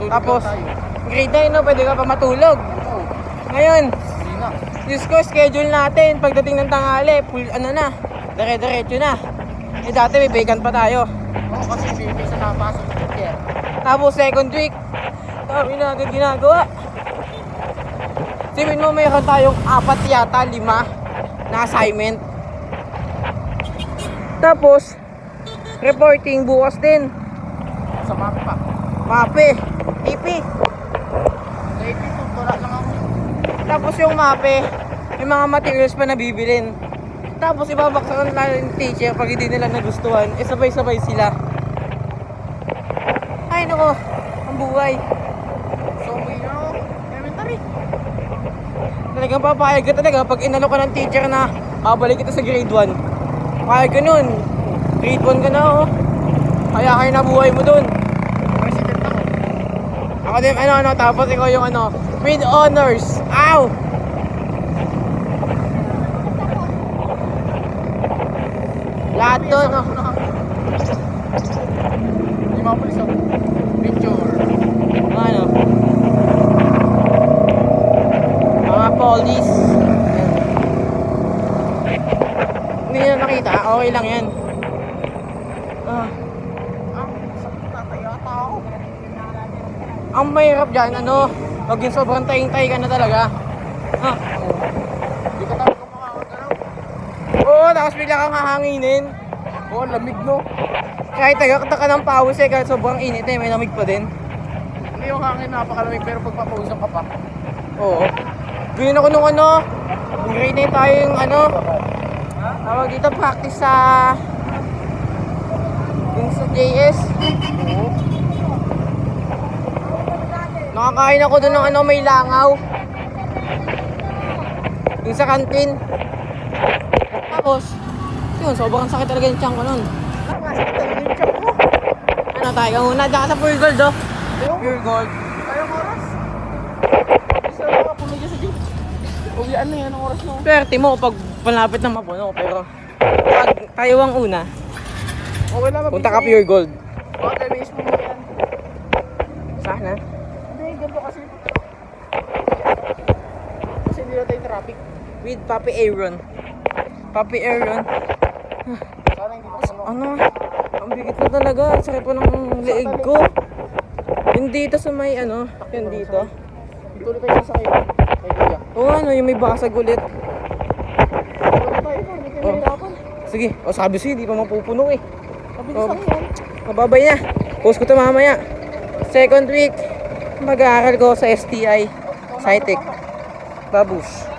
Tapos, grade 9, no? Pwede ka pa matulog. Oo. Ngayon, Hindi na. Diyos ko, schedule natin. Pagdating ng tanghali, full, ano na, dire-diretso na. Eh dati may vacant pa tayo. Oo, kasi may sa napasok ng teacher. Tapos second week, kami na agad ginagawa. Sipin mo, mayroon tayong 4 yata, 5 na assignment. Tapos, reporting bukas din. Sa map pa. Mape, AP. Sa AP, wala lang ako. Tapos yung mape, yung mga materials pa na bibilin. Tapos ibabaksakan tayo ng teacher pag hindi nila nagustuhan. Eh sabay-sabay sila. Ay nako, ang buhay. So, may elementary. Talagang papayag ka talaga pag inalo ka ng teacher na babalik kita sa grade 1. Papayag ka nun. Grade 1 ka na oh. Kaya kayo na buhay mo dun. President ako. Ako din tapos ikaw yung with honors. Ow! Lahat doon Hindi mapulis ako. Picture. Ano? Mga police. Yan. Hindi nyo nakita, okay lang yan. Sakit na yata ako. Ang mahirap dyan, pag yung sobrang taying-tay ka na talaga. Hindi ka talaga makakagalaw. Oo, tapos bigla kang hahanginin. Oo, lamig no. Kahit tagakta ka ng pawis kahit sobrang init may lamig pa din. Hindi yung hangin napakalamig pero pag papawisan ka pa. Oo. Ganyan ako nung grade 9 tayo yung tawag dito practice yung sa JS. Oo. Nakakain ako doon ng may langaw. Yung sa kantin. Tapos, yun, sobrang sakit talaga yung tiyan ko nun. Masakit talaga yung tiyan ko. Ano tayo, una dyan ka sa Pure Gold Pure Gold. Kayong oras? Isa lang ako puno dyan sa gym. Uwian na yan ang oras mo. Swerte mo pag malapit na mapuno, pero pag tayo ang una, Okay lang, punta ka Pure Gold. Okay, may ismo mo yan. Sana. Hindi, ganito kasi. Kasi hindi na tayo traffic. With Papi Aaron. Papi Aaron. Sana hindi pa Ang bigat na talaga. Sakit pa ng leeg ko. Yung dito sa may yun dito. Dito ulit tayo sa kayo. Kay Kuya. Oo yung may basag ulit. Wala tayo pa, hindi kayo mahirapan. Sige, sabi siya, hindi pa mapupuno eh. Mabilis lang yan. Mababay na. Post ko ito mamaya. Second week, mag-aaral ko sa STI. Scientech. Babush.